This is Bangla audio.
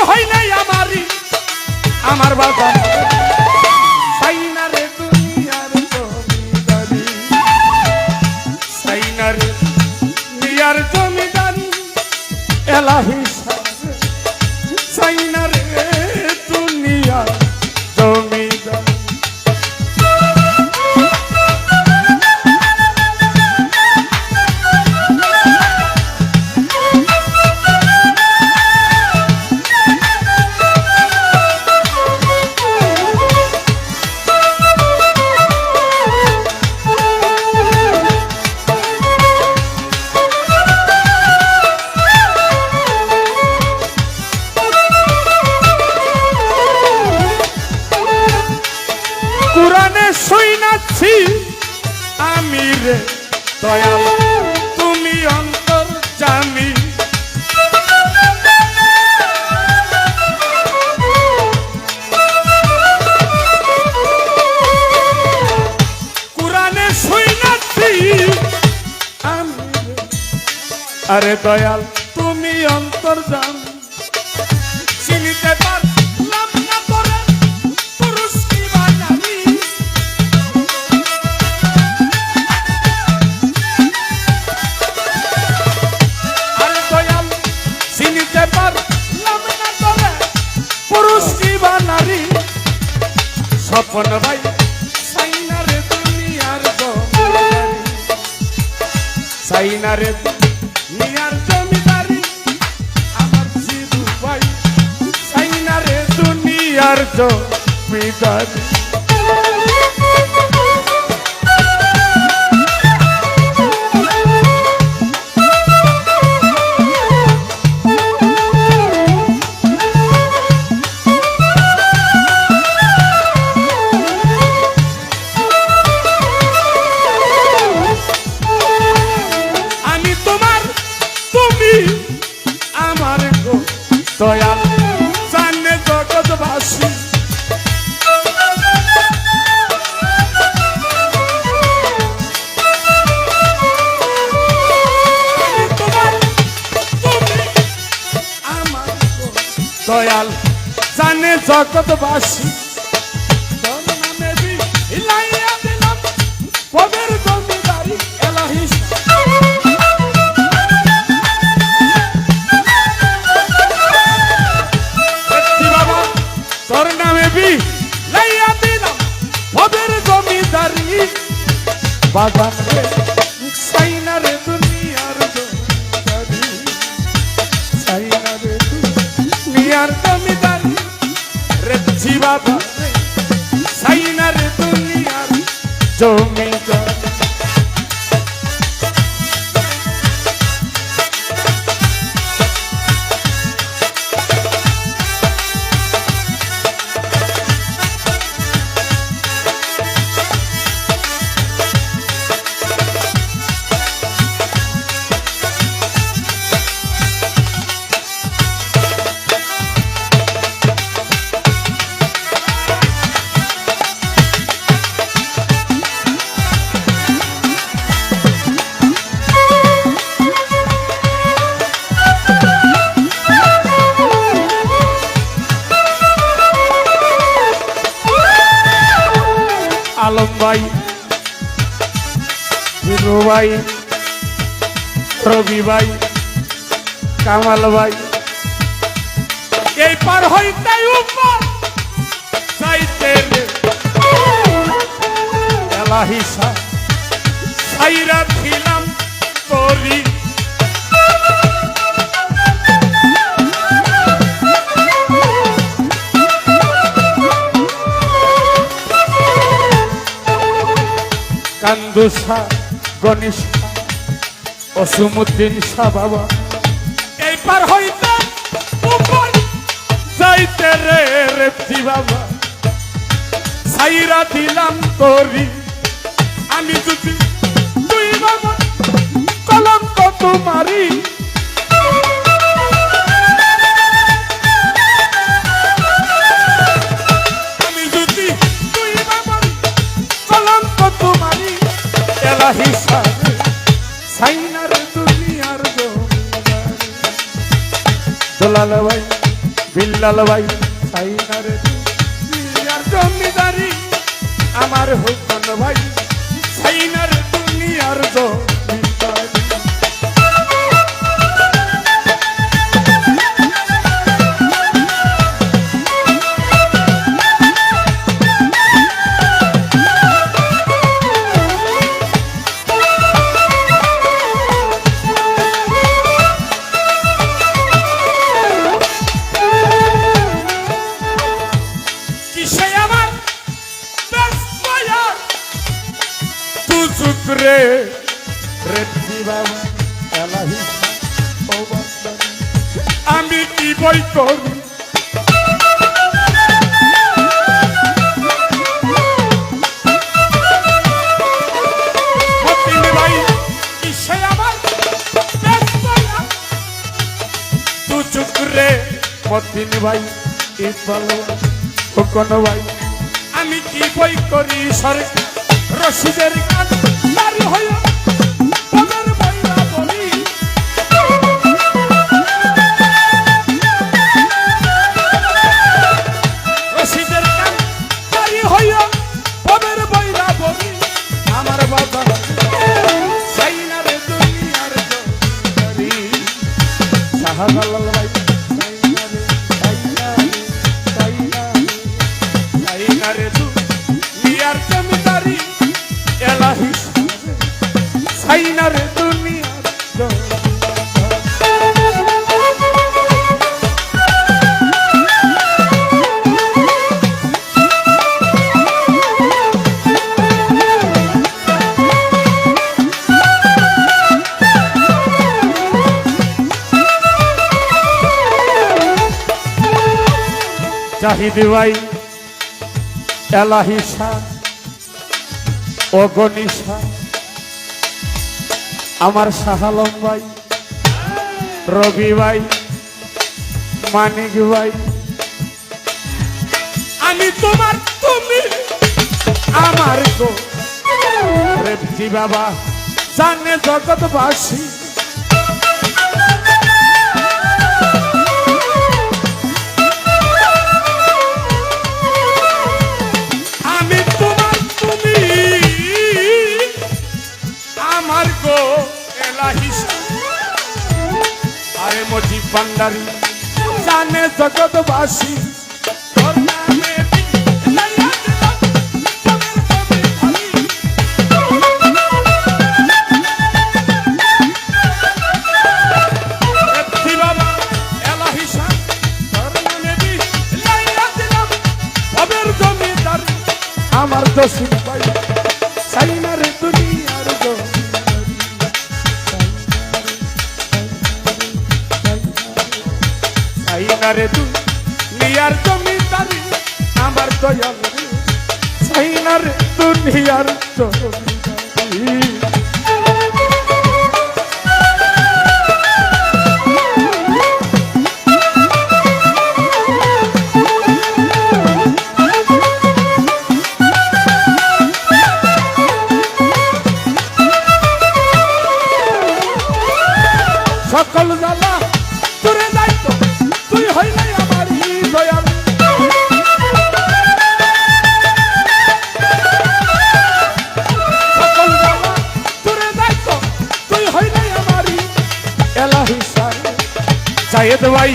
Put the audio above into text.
হয় নাই আমারই আমার বাবা সাইনা রে দুনিয়ার জমিদারি সাইনা রে দুনিয়ার জমিদারি এলাহি সাইনা রে দুনিয়ার জমিদারি শুইনাছি আমি রে দয়াল তুমি অন্তর জানি কুরআনে শুইনাছি আমি আরে দয়াল তুমি অন্তর জানি চিনিতে পারলাম না তোরে পুরুষ কি বানাবি স্বপন ভাই সাইনা রে দুনিয়ার জমিদারি সাইনা রে দুনিয়ার জমিদারি আমার জিদু ভাই সাইনা রে দুনিয়ার জমিদারি দয়াল জানে জগৎবাসী দয়াল জানে জগৎবাসী তোর নামে বিলাইয়া দিলাম পদের জমিদারি এলাহি তোর নামে বিলাইয়া দিলাম পদের জমিদারি বাগান রে সাইনা রে দুনিয়ার জমিদারি সাইনা রে দুনিয়ার জমিদারি রে বাবা সাইনা রে দুনিয়ার জমিদারি আলম ভাই বিনু ভাই রবি ভাই কামাল ভাই এই পার হইতে উপর যাইতে রে এলাহি সাইরা ছিলাম তোরি কান্দুসা গণেশ অসুমুদ্দিন শাহ বাবা এই পার হইতে উপর যাইতে রে রেপ্তি বাবা সাইরা দিলাম তোরি আমি যদি তুই বাবা কলঙ্ক তোমারি আমি যদি তুই বাবা কলঙ্ক তোমারি এলাহি সাইনার দুনিয়ার জমিদারি দোলাল ভাই বিল্লাল ভাই সাইনার দুনিয়ার জমিদারি আমার হুকন ভাই সাইনার দুনিয়ার জমিদারি রে রেডি বাবা এলাহি ও বাবা আমি কি বই করি মতিন ভাই কিসে আমার তু চুপ রে মতিন ভাই ইকবাল কোন ভাই আমি কি বই করি সরকার রশিদের কান নারী হইয়া পদের বইরা বলি রশিদের কান নারী হইয়া পদের বইরা বলি আমার বাবা সাইনারে দুনিয়ার জমিদারি শাহজালাল ভাই সাইনারে সাইনারে দুনিয়ার জমিদারি এলাহি সাইনার দুনিয়ার জাহিদ ভাই এলাহি শাহ অগনিশা আমার শাহালম ভাই রবি ভাই মানিক ভাই আমি তোমার তুমি আমার গো রেবজি বাবা জানে জগৎবাসী আরে মজি ভান্ডারী জানে জগৎবাসী আমার দোষী ভাই সাইনার দুনিয়ার সাইনারে দুনিয়ার জমিদারি আমার দয়াল সাইনারে দুনিয়ার জমিদারি সকল জ্বালা তোরে দায়িত্ব তুই হইলে আমার দয়াল সকল জ্বালা তোরে দায়িত্ব তুই হইলে আমার এলাহি সার জায়েদ ভাই